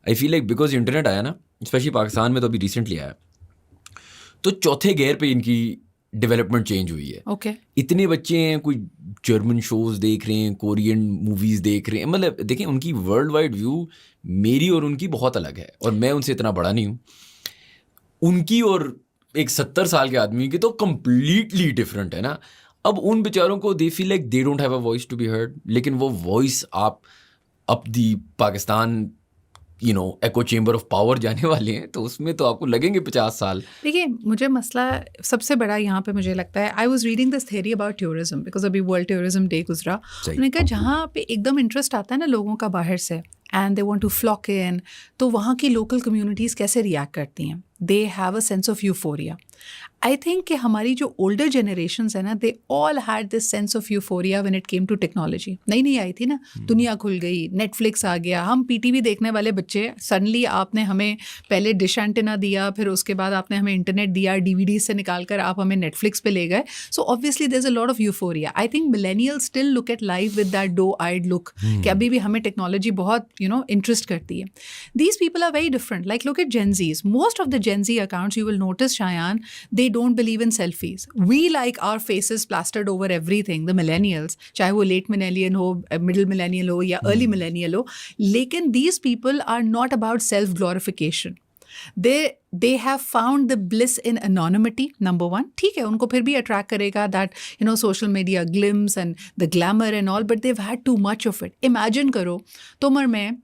I feel like because internet आया ना, specially Pakistan में तो अभी रिसेंटली आया, तो चौथे गेयर पे इनकी डेवलपमेंट चेंज हुई है। ओके इतने बच्चे हैं, कोई जर्मन शोज़ देख रहे हैं, कोरियन मूवीज़ देख रहे हैं, मतलब देखें उनकी वर्ल्ड वाइड व्यू मेरी और उनकी बहुत अलग है, और मैं उनसे इतना बड़ा नहीं हूँ। उनकी और एक 70 साल के आदमी की तो कम्प्लीटली डिफरेंट है ना। अब उन बेचारों को दे feel like they don't have a voice to be heard, लेकिन वो वॉइस आप अब the Pakistan echo chamber of power जाने वाले हैं, तो उसमें तो आपको लगेंगे 50 साल। देखिए, मुझे मसला सबसे बड़ा यहाँ पे मुझे लगता है, I was reading this theory about tourism because अभी वर्ल्ड टूरिज्म डे गुजरा। उन्होंने कहा जहाँ पे एकदम इंटरेस्ट आता है ना लोगों का बाहर से, and they want to flock in, तो वहाँ की लोकल कम्युनिटीज़ कैसे रिएक्ट करती हैं? They have a sense of euphoria. I think कि हमारी जो ओल्डर जनरेशन्स है ना, they all had this sense of euphoria when it came to technology. नई नई आई थी ना, दुनिया खुल गई, नेटफ्लिक्स आ गया, हम पीटीवी देखने वाले बच्चे, सडनली आपने हमें पहले डिश एंटेना दिया, फिर उसके बाद आपने हमें इंटरनेट दिया, डीवीडी से निकाल कर आप हमें नेटफ्लिक्स पे ले गए। So obviously there is a lot of euphoria. I think millennials still look at life with that doe eyed look, कि अभी भी हमें टेक्नोलॉजी बहुत इंटरेस्ट करती है। These people are very different. Like, look at Gen Zs. Most of the Gen Z accounts, you will notice, Shayan, they don't believe in selfies. We like our faces plastered over everything, the millennials, चाहे वो late millennial हो, middle millennial हो या early millennial हो, लेकिन these people are not about self-glorification. They have found the bliss in anonymity, number one. ठीक है, उनको फिर भी attract करेगा that social media glimpse and the glamour and all, but they've had too much of it. Imagine करो, तुम और मैं,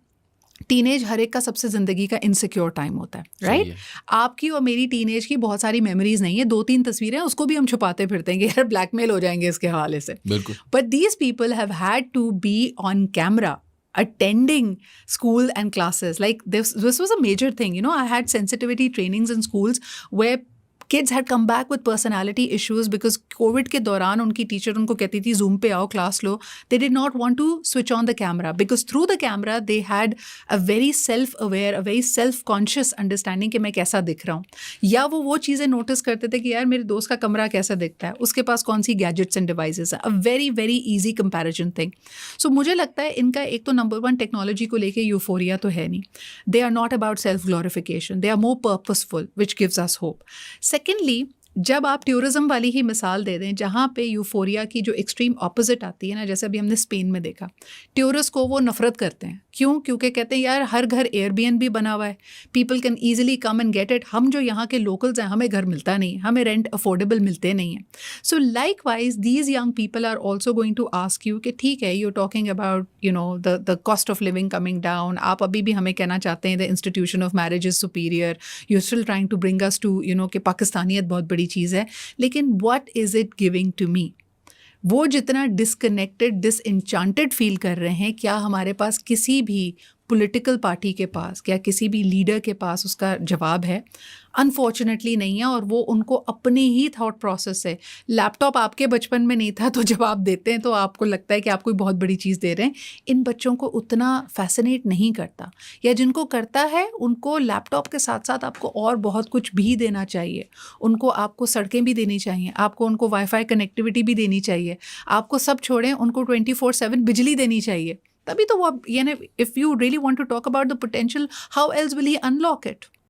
टीनेज हर एक का सबसे ज़िंदगी का इनसिक्योर टाइम होता है, राइट? आपकी और मेरी टीनेज की बहुत सारी मेमोरीज नहीं है, 2-3 तस्वीरें, उसको भी हम छुपाते फिरते हैं कि यार ब्लैकमेल हो जाएंगे इसके हवाले से। But these people have had to be on camera attending school and classes. Like this was a major thing. I had sensitivity trainings in schools where kids had come back with personality issues because COVID के दौरान उनकी teacher उनको कहती थी Zoom पे आओ, class low. They did not want to switch on the camera because through the camera they had a very self-aware, a very self-conscious understanding कि मैं कैसा दिख रहा हूँ, या वो चीज़ें नोटिस करते थे कि यार मेरे दोस्त का कमरा कैसा दिखता है, उसके पास कौन सी गैजेट्स एंड डिवाइसेस है. A very very easy comparison thing. So मुझे लगता है इनका एक तो नंबर 1 टेक्नोलॉजी को लेके यूफोरिया तो है नहीं. They are not about self glorification, they are more purposeful which gives us hope. Secondly, जब आप टूरिज्म वाली ही मिसाल दे दें जहाँ पे यूफोरिया की जो एक्सट्रीम ऑपोजिट आती है ना, जैसे अभी हमने स्पेन में देखा, टूरिस्ट को वो नफरत करते हैं. क्यों? क्योंकि कहते हैं यार हर घर एयरबीएनबी बना हुआ है, people can easily come and get it. हम जो यहाँ के लोकल्स हैं, हमें घर मिलता नहीं, हमें रेंट अफोर्डेबल मिलते नहीं हैं. So likewise these young people are also going to ask you कि ठीक है, you talking about the cost of living coming down, आप अभी भी हमें कहना चाहते हैं the institution of marriage is superior, you still trying to bring us to कि पाकिस्तानियत बहुत बड़ी चीज़ है, लेकिन what is it giving to me? वो जितना डिसकनेक्टेड, डिसइंचांटेड फील कर रहे हैं, क्या हमारे पास किसी भी पॉलिटिकल पार्टी के पास, क्या किसी भी लीडर के पास उसका जवाब है? अनफॉर्चुनेटली नहीं है. और वो उनको अपने ही थॉट प्रोसेस से, लैपटॉप आपके बचपन में नहीं था तो जब आप देते हैं तो आपको लगता है कि आप कोई बहुत बड़ी चीज़ दे रहे हैं. इन बच्चों को उतना फैसिनेट नहीं करता, या जिनको करता है उनको लैपटॉप के साथ साथ आपको और बहुत कुछ भी देना चाहिए. उनको आपको सड़कें भी देनी चाहिए, आपको उनको वाईफाई कनेक्टिविटी भी देनी चाहिए, आपको सब छोड़ें, उनको 24/7 बिजली देनी चाहिए. तभी तो वो, यानी if you really want to talk about the potential, how else will he unlock it?